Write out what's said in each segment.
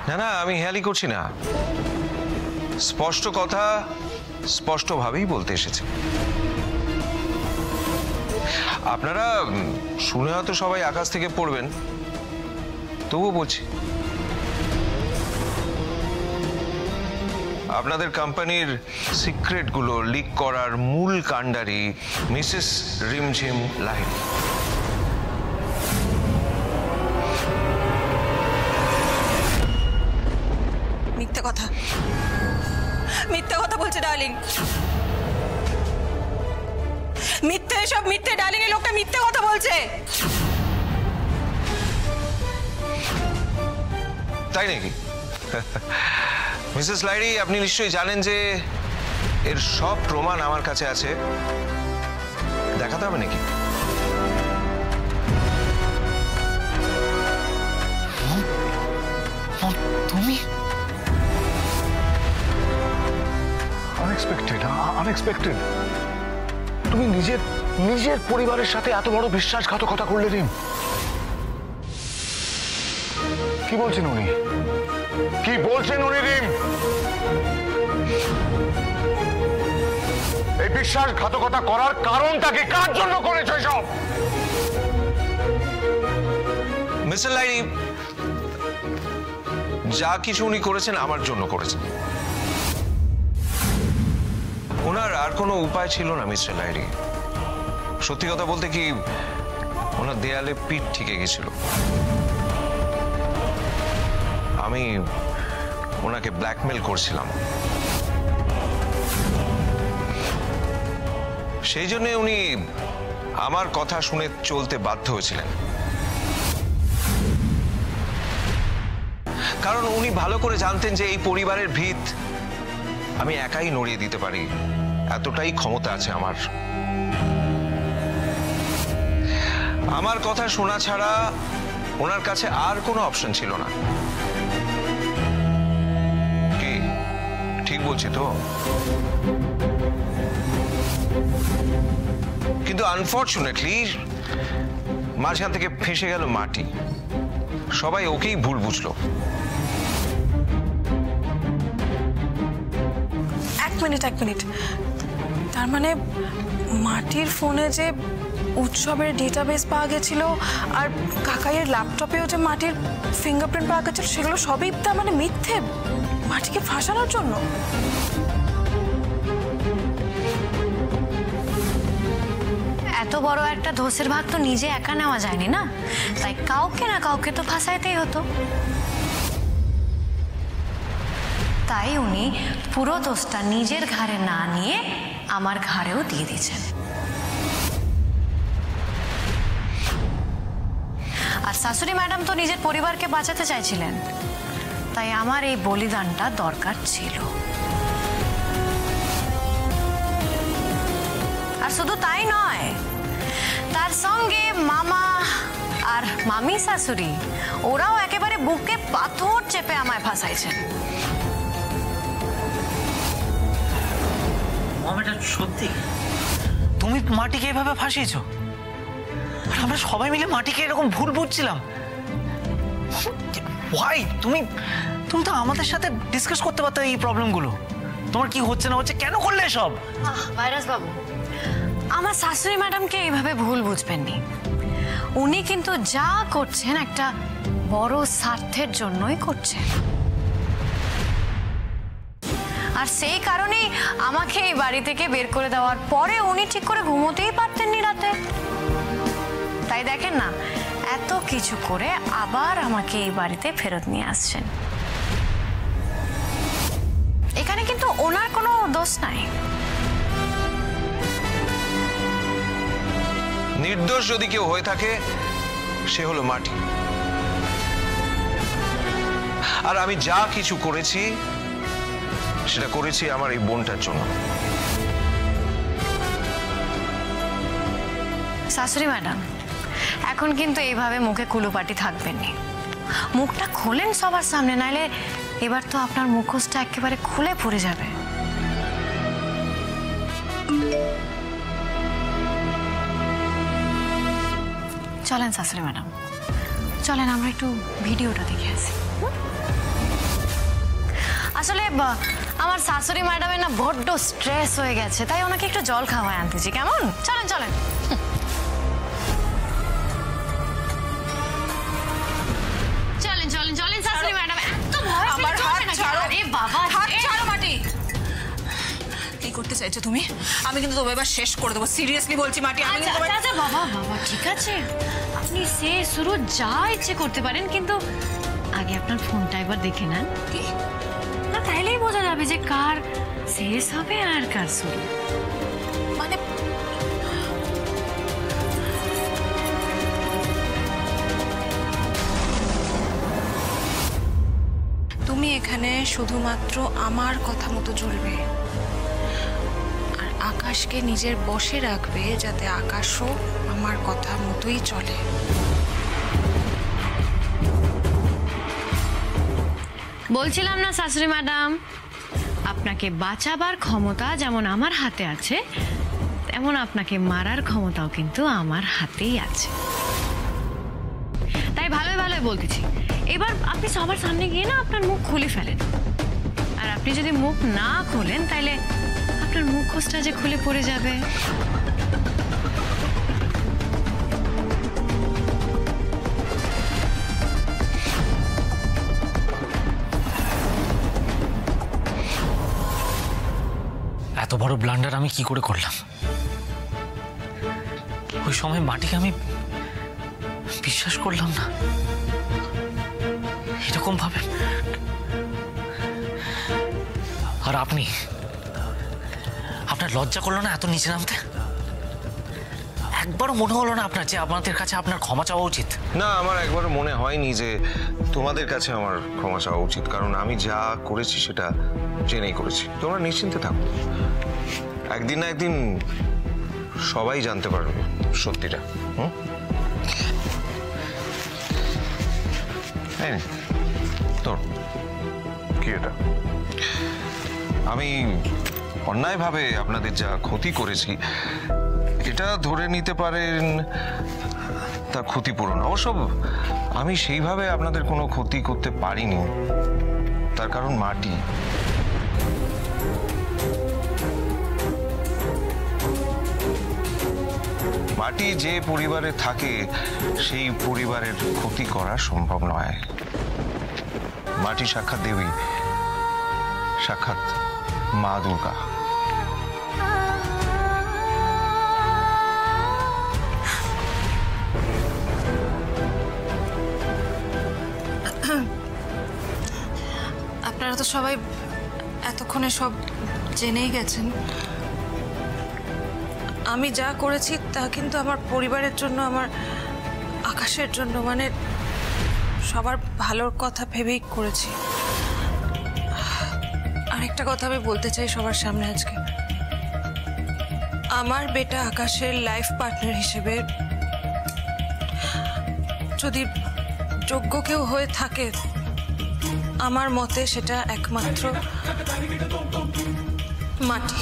না না, আমি হেয়ালি করছি না, স্পষ্ট কথা স্পষ্টভাবেই বলতে এসেছি। আপনারা শুনে হয়তো সবাই আকাশ থেকে পড়বেন, তবুও বলছি, আপনাদের কোম্পানির সিক্রেটগুলো লিক করার মূল কাণ্ডারি মিসেস রিমঝিম লাহিড়ী। মিথ্যে কথা, মিথ্যে কথা বলছে ডার্লিং, মিথ্যে, সব মিথ্যে। ডার্লিং এই লোকটা মিথ্যে কথা বলছে। তাই নাকি? মিসেস লাহিড়ী, আপনি নিশ্চয়ই জানেন যে এর সব প্রমাণ আমার কাছে আছে, দেখাতে হবে নাকি? তুমি আনএক্সপেক্টেড তুমি নিজের পরিবারের সাথে এত বড় বিশ্বাসঘাতকতা করলে রিম। কি বলছেন উনি রিম? এই বিশ্বাসঘাতকতা করার কারণটা কি? কার জন্য করেছো সব? মিস্টার লাহিড়ী, যা কিছু উনি করেছেন আমার জন্য করেছেন। ওনার আর কোনো উপায় ছিল না মিস্টার লাহিড়ী। সত্যি কথা বলতে কি, ওনার দেয়ালে পিঠ ঠেকে গেছিল। আমি ওনাকে ব্ল্যাকমেল করছিলাম, সেই জন্য উনি আমার কথা শুনে চলতে বাধ্য হয়েছিলেন। কারণ উনি ভালো করে জানতেন যে এই পরিবারের ভিত আমি একাই নড়িয়ে দিতে পারি, এতটাই ক্ষমতা আছে আমার। আমার কথা শোনা ছাড়া ওনার কাছে আর কোনো অপশন ছিল না। কি ঠিক বলছি তো? কিন্তু আনফরচুনেটলি মাঝখান থেকে ফেঁসে গেল মাটি। সবাই ওকেই ভুল বুঝলো। এক মিনিট, তার মানে মাটির ফোনে যে উৎসবের ডেটাবেস পাওয়া গেছিল আর কাকাইয়ের ল্যাপটপেও যে মাটির ফিঙ্গারপ্রিন্ট পাওয়া গেছিল, সেগুলো সবই তার মানে মিথ্যে, মাটিকে ফাঁসানোর জন্য। এত বড় একটা ধসের ভাগ তো নিজে একা নেওয়া যায়নি না, তাই কাউকে না কাউকে তো ফাঁসাইতেই হতো। তাই উনি পুরো দোষটা নিজের ঘাড়ে না নিয়ে আমার ঘাড়েও দিয়ে দিয়েছেন। আর শাশুড়ি ম্যাডাম তো নিজের পরিবারকে বাঁচাতে চাইছিলেন, তাই আমার এই বলিদানটা দরকার ছিল। আর শুধু তাই নয়, তার সঙ্গে মামা আর মামি শাশুড়ি ওরাও একেবারে বুকে পাথর চেপে আমায় ফাঁসাইছেন। এটা সত্যি? তুমি মাটিকে এভাবে ফাঁসিয়েছো? আমরা সবাই মিলে মাটিকে এরকম ভুল বুঝছিলাম। ওয়াই? তুমি তো আমাদের সাথে ডিসকাস করতে পারতে এই প্রবলেমগুলো। তোমার কি হচ্ছে না হচ্ছে, কেন করলে সব? ভাইরাস বাবু, আমার শাশুড়ি ম্যাডামকে এইভাবে ভুল বুঝবেননি। উনি কিন্তু যা করছেন একটা বড় স্বার্থের জন্যই করছেন। আর সেই কারণেই আমাকে এই বাড়ি থেকে বের করে দেওয়ার পরে উনি ঠিক করে ঘুমোতেই পারতেননি রাতে। তাই দেখেন না, এত কিছু করে আবার আমাকে এই বাড়িতে ফেরত নিয়ে আসছেন। এখানে কিন্তু ওনার কোনো দোষ নাই। নির্দোষ যদি কেউ হয়ে থাকে সে হলো মাটি। আর আমি যা কিছু করেছি সেটা করেছি আমার এই বোনটার জন্য। শাশুড়ি ম্যাডাম, এখন কিন্তু এইভাবে মুখে কুলুপাটি থাকবেননি। মুখটা খোলেন সবার সামনে, নাইলে এবার তো আপনার মুখোশটা একেবারে খুলে পড়ে যাবে। চলেন শাশুড়ি ম্যাডাম, চলেন আমরা একটু ভিডিওটা দেখে আসি। আমার শাশুড়ি ম্যাডামের না বড্ড স্ট্রেস হয়ে গেছে, তাই ওনাকে একটু জল খাওয়ায় আনতেছি, কেমন? চলেন চলেন। চলেন চলেন চলেন শাশুড়ি ম্যাডাম, এত ভয় আমার হাত ছাড়ো। আরে বাবা, হাত ছাড়ো মাটি। কি করতে চাইছো তুমি? আমি কিন্তু তোমায় এবার শেষ করে দেবো, সিরিয়াসলি বলছি মাটি। আমি আচ্ছা কিন্তু আচ্ছা বাবা বাবা ঠিক আছে, আপনি সে শুরু যা ইচ্ছে করতে পারেন, কিন্তু আগে আপনার ফোনটা একবার দেখে নেন না, তাইলেই বোঝা যাবে যে কার শেষ হবে আর কার শুরু। মানে তুমি এখানে শুধুমাত্র আমার কথা মতো চলবে, আর আকাশকে নিজের বশে রাখবে, যাতে আকাশও আমার কথা মতোই চলে। বলছিলাম না শাশুড়ি ম্যাডাম, আপনাকে বাঁচাবার ক্ষমতা যেমন আমার হাতে আছে, তেমন আপনাকে মারার ক্ষমতাও কিন্তু আমার হাতেই আছে। তাই ভালোই ভালোই বলতেছি, এবার আপনি সবার সামনে গিয়ে না আপনার মুখ খুলে ফেলেন। আর আপনি যদি মুখ না খোলেন, তাইলে আপনার মুখোশটা যে খুলে পড়ে যাবে। এত বড় ব্লান্ডার আমি কি করে করলাম? ওই সময় মাটিকে আমি বিশ্বাস করলাম না এরকম ভাবে। আর আপনি, আপনার লজ্জা করলো না এত নিচে নামতে? একবারও মনে হলো না আপনার যে আপনাদের কাছে আপনার ক্ষমা চাওয়া উচিত? না, আমার একবারও মনে হয়নি যে তোমাদের কাছে আমার ক্ষমা চাওয়া উচিত, কারণ আমি যা করেছি সেটা জেনেই করেছি। তোমরা নিশ্চিন্তে থাকো, একদিন না একদিন সবাই জানতে পারবে সত্যিটা। তোর কি এটা? আমি অন্যায়ভাবে আপনাদের যা ক্ষতি করেছি, এটা ধরে নিতে পারেন তার ক্ষতিপূরণ। অবশ্য আমি সেইভাবে আপনাদের কোনো ক্ষতি করতে পারিনি, তার কারণ মাটি। মাটি যে পরিবারে থাকে, সেই পরিবারের ক্ষতি করা সম্ভব নয়। মাটি সাক্ষাৎ দেবী, সাক্ষাৎ মা দুর্গা। আপনারা তো সবাই এতক্ষণে সব জেনেই গেছেন। আমি যা করেছি তা কিন্তু আমার পরিবারের জন্য, আমার আকাশের জন্য, মানে সবার ভালোর কথা ভেবেই করেছি। আরেকটা কথা আমি বলতে চাই সবার সামনে আজকে, আমার বেটা আকাশের লাইফ পার্টনার হিসেবে যদি যোগ্য কেউ হয়ে থাকে, আমার মতে সেটা একমাত্র মাটি।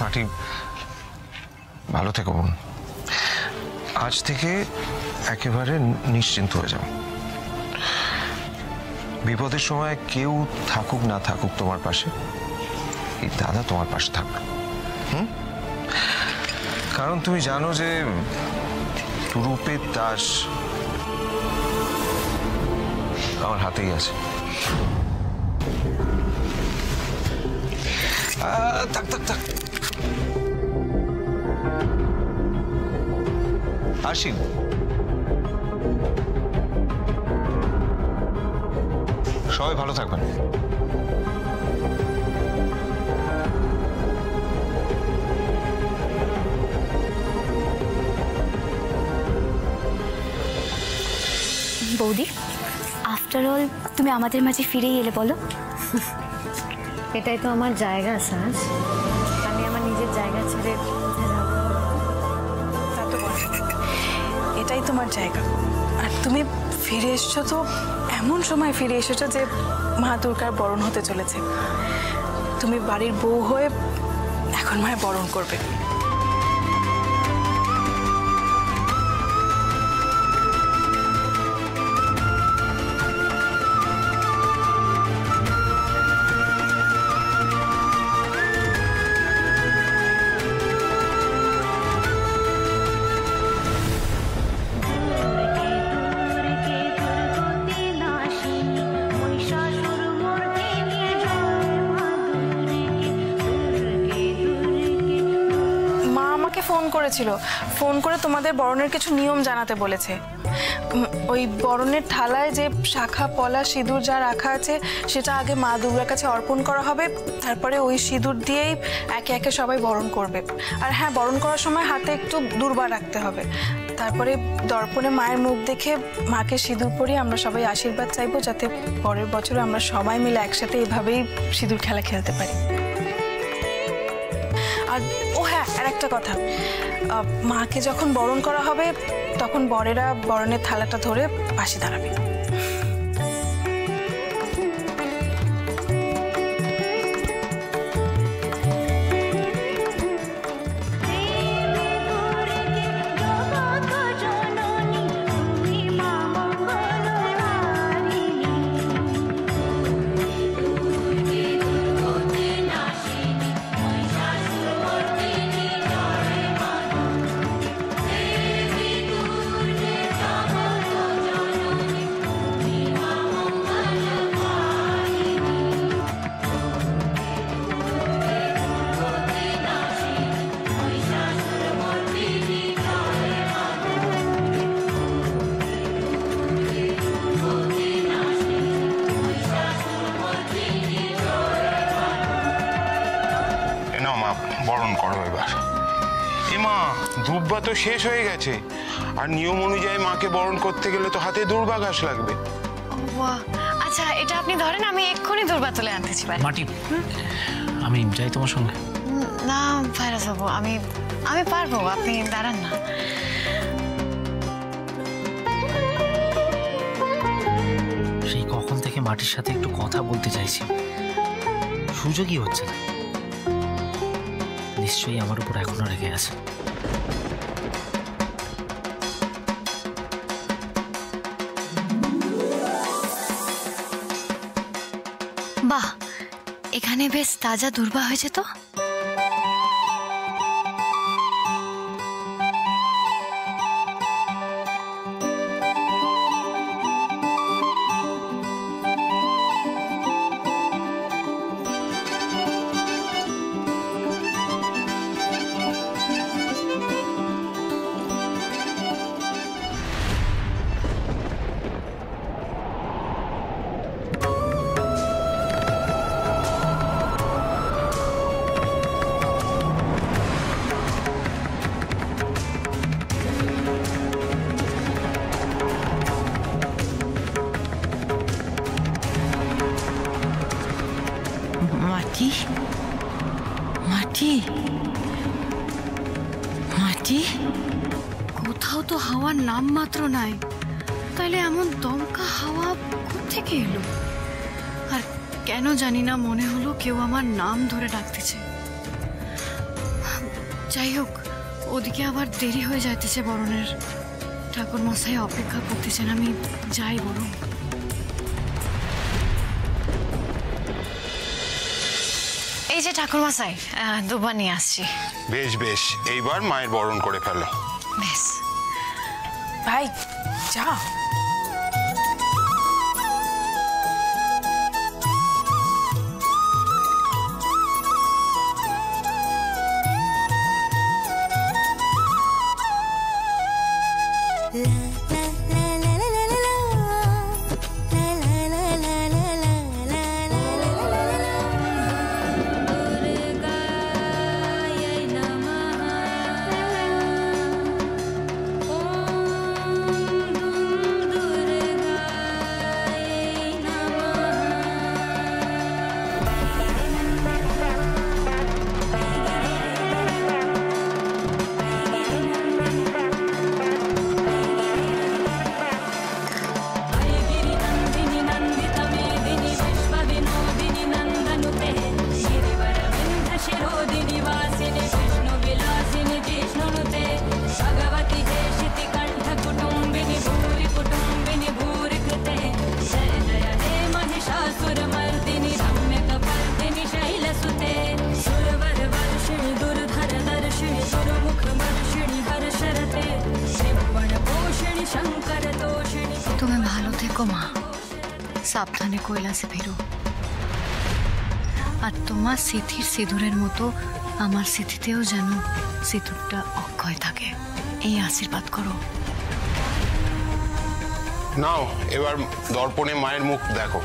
মাটি, ভালো থেকো বোন। আজ থেকে একেবারে নিশ্চিন্ত হয়ে যাও। বিপদের সময় কেউ থাকুক না থাকুক তোমার পাশে, এই দাদা তোমার পাশে থাকবে। কারণ তুমি জানো যে রূপের তাস আমার হাতেই আছে। থাক থাক থাক, আসি। সবাই ভালো থাকবেন। বৌদি, আফটার অল তুমি আমাদের মাঝে ফিরেই এলে, বলো। এটাই তো আমার জায়গা, সাজ। আমি আমার নিজের জায়গা ছেড়ে কোথায় যাব? তোমার জায়গা। আর তুমি ফিরে এসছো তো এমন সময় ফিরে এসেছো যে মা দুর্গার বরণ হতে চলেছে। তুমি বাড়ির বউ হয়ে এখন মায়ের বরণ করবে। ফোন করেছিল, ফোন করে তোমাদের বরণের কিছু নিয়ম জানাতে বলেছে। ওই বরণের থালায় যে শাখা পলা সিঁদুর যা রাখা আছে সেটা আগে মা দুর্গার কাছে অর্পণ করা হবে, তারপরে ওই সিঁদুর দিয়েই একে একে সবাই বরণ করবে। আর হ্যাঁ, বরণ করার সময় হাতে একটু দুর্বা রাখতে হবে। তারপরে দর্পণে মায়ের মুখ দেখে মাকে সিঁদুর পরিয়ে আমরা সবাই আশীর্বাদ চাইবো, যাতে পরের বছর আমরা সবাই মিলে একসাথে এভাবেই সিঁদুর খেলা খেলতে পারি। আর ও হ্যাঁ, আর একটা কথা, মাকে যখন বরণ করা হবে তখন বরেরা বরণের থালাটা ধরে পাশে দাঁড়াবে। বরণ করো এবার। মা, দুব্বা তো শেষ হয়ে গেছে, আর নিয়ম অনুযায়ী মাকে বরণ করতে গেলে তো হাতে দুর্বা ঘাস লাগবে। আচ্ছা, এটা আপনি ধরেন, আমি এক্ষুনি দুর্বা তুলে আনতেছি। মাটি, আমি যাই তোমার সঙ্গে। না ভাইরাস বাবু, আমি পারবো, আপনি দাঁড়ান না। সেই কখন থেকে মাটির সাথে একটু কথা বলতে চাইছি, সুযোগই হচ্ছে না। নিশ্চয়ই আমার উপর এখনো রেগে আছে। বাহ, এখানে বেশ তাজা দুর্বা হয়েছে তো। মাটি, মাটি, মাটি, কোথাও তো হাওয়ার নাম মাত্র নাই, তাইলে এমন দমকা হাওয়া কোত্থেকে এলো? আর কেন জানি না মনে হলো কেউ আমার নাম ধরে ডাকতেছে। যাই হোক, ওদিকে আবার দেরি হয়ে যাইতেছে বরণের। ঠাকুর মশাই অপেক্ষা করতেছেন, আমি যাই বরং। এই যে ঠাকুর মশাই, দুর্বা নিয়ে আসছি। বেশ বেশ, এইবার মায়ের বরণ করে ফেলো। বেশ ভাই, যা। থেকো মা, সাবধানে কৈলাসে ফেরো। আর তোমার সিঁথির সিঁদুরের মতো আমার সিঁথিতেও যেন সিঁদুরটা অক্ষয় থাকে, এই আশীর্বাদ করো। নাও এবার দর্পণে মায়ের মুখ দেখো।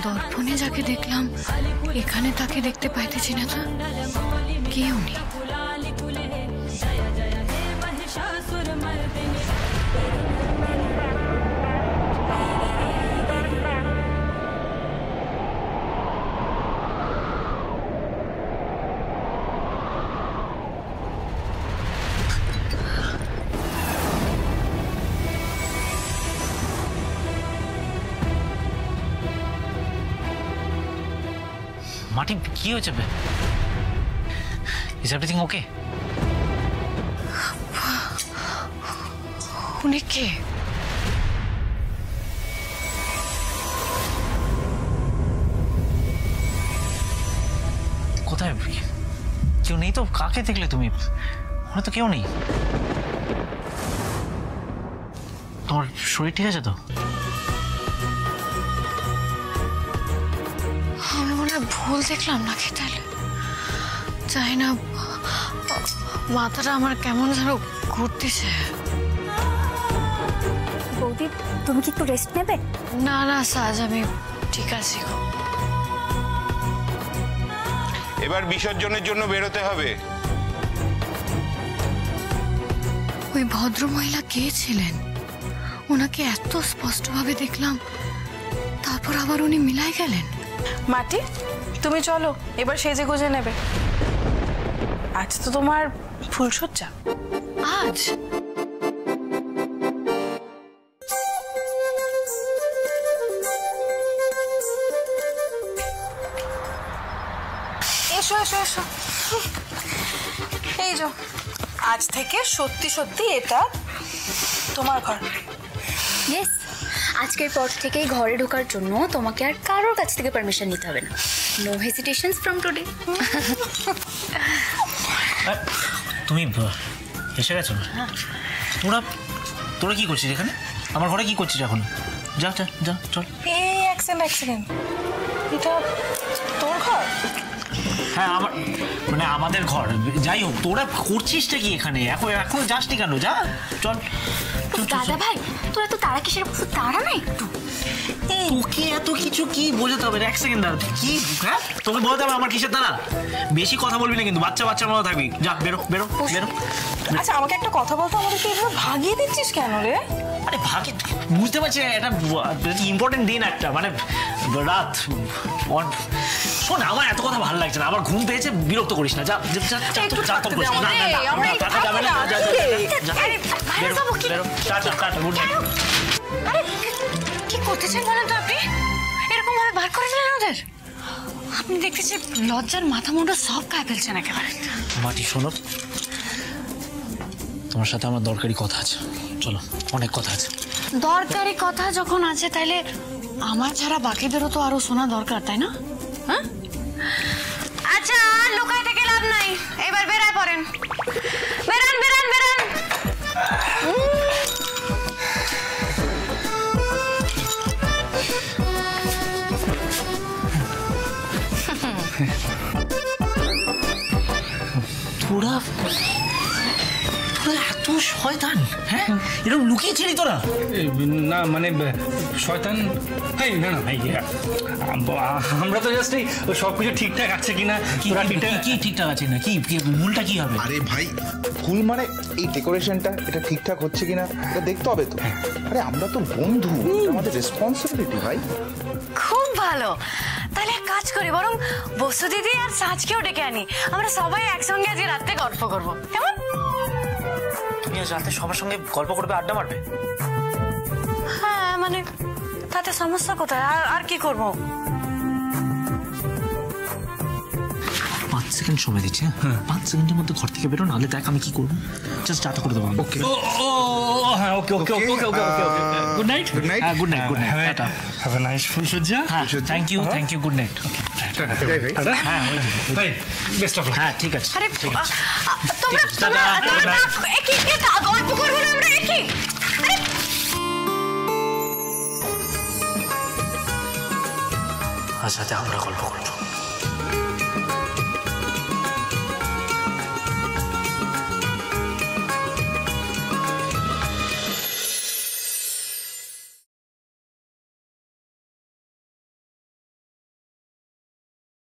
দর্পণে যাকে দেখলাম এখানে তাকে দেখতে পাইতেছি না তো, কে উনি? মাটি কি হয়েছে? Is everything okay? উনি কে? কোথায়? কেউ নেই তো? কাকে দেখলে তুমি? ওখানে তো কেউ নেই। তোমার শরীর ঠিক আছে তো? আমি মনে হয় ভুল দেখলাম নাকি? তাহলে জানি না, মাথাটা আমার কেমন যেন ঘুরতেছে। বৌদি, তুমি কি একটু রেস্ট নেবে? না না সাজ, আমি ঠিক আছি গো। এবার বিসর্জনের জন্য বেরোতে হবে। ওই ভদ্র মহিলা কে ছিলেন? ওনাকে এত স্পষ্টভাবে দেখলাম, তারপর আবার উনি মিলাই গেলেন। মাটি, তুমি চলো এবার সেজে গুজে নেবে। আজ তো তোমার ফুলসজ্জা। আজ? এসো এসো এসো, এই যো, আজ থেকে সত্যি সত্যি এটা তোমার ঘর। ইয়েস, আজকের পর থেকেই ঘরে ঢোকার জন্য তোমাকে আর কারোর কাছ থেকে পারমিশন নিতে হবে না। No hesitations from today. তুমি এসে গেছো? তোরা কি করছিস এখানে? আমার ঘরে কি করছিস এখন? যা যা যা, চল। এই এক সেকেন্ড, এটা তোর ঘর? হ্যাঁ, মানে আমাদের ঘর। যাই হোক, তোরা করছিসটা কি এখানে? এখন যাসনি কেন? যা, চল। দাদা ভাই, তোরা তো তারা কিসের? তারা না একটু। তোকে এত কিছু কি বোঝাতে হবে? এক সেকেন্ড দাঁড়া, কি? হ্যাঁ, তোকে বলতে হবে আমার কিসের দ্বারা? বেশি কথা বলবি না কিন্তু, বাচ্চার মতো থাকবি। যা, বেরো বেরো বেরো। আচ্ছা, আমাকে একটা কথা বলতো, আমাদেরকে এভাবে ভাগিয়ে দিচ্ছিস কেন রে? আরে ভাগে, বুঝতে পারছি এটা ইম্পর্টেন্ট দিন একটা, মানে রাত। শোন, আমার এত কথা ভালো লাগছে না, আমার ঘুম পেয়েছে, বিরক্ত করিস না। যা কি করতেছেন বলেন তো আপনি? এরকম ভাবে বার করে দিলেন ওদের? আপনি দেখতেছি লজ্জার মাথা মুন্ডো সব খায় ফেলছেন একেবারে। মাটি, শোনো, তোমার সাথে আমার দরকারি কথা আছে। চলো, অনেক কথা আছে। দরকারি কথা যখন আছে, তাইলে আমার ছাড়া বাকিদেরও তো আরো শোনা দরকার, তাই না? হ্যাঁ, আচ্ছা, লুকাই থেকে লাভ নাই, এবার বেরায় পড়েন। বেরান বেরান বেরান। তোরা এত শয়তান? হ্যাঁ, এরকম লুকিয়েছিলি তোরা? না মানে শয়তান ভাই, না না ভাই, আমরা তো জাস্ট সব কিছু ঠিকঠাক আছে কিনা কি ঠিকঠাক আছে না, কি ভুলটা কি হবে? আরে ভাই ভুল মানে এই ডেকোরেশনটা এটা ঠিকঠাক হচ্ছে কিনা এটা দেখতে হবে তো। আরে আমরা তো বন্ধু, আমাদের রেসপন্সিবিলিটি ভাই। খুব ভালো, তাহলে এক কাজ করি, বরং বসু দিদি আর সাজকেও ডেকে আনি, আমরা সবাই একসঙ্গে আজকে রাতে গল্প করবো, কেমন? তুমি আজ রাতে সবার সঙ্গে গল্প করবে, আড্ডা মারবে? হ্যাঁ মানে তাতে সমস্যা কোথায়? আর কি করবো? 5 সেকেন্ড সময় দিচ্ছি। 5 সেকেন্ডের মধ্যে ঘর থেকে বেরো, নাহলে দেখ আমি কি করবো। জাস্ট চাটা করে দেবো। ওকে হ্যাঁ, okay okay okay okay okay okay good night. Good night. Good night, good night, tata. Have a nice ফুলসজ্জা। Thank you, good night. হ্যাঁ ভাই, বেস্ট অফ লাক। হ্যাঁ ঠিক আছে, আরে ঠিক আছে। তোমরা গল্প করবো না আমরা? একই আজ রাতে আমরা গল্প করবো।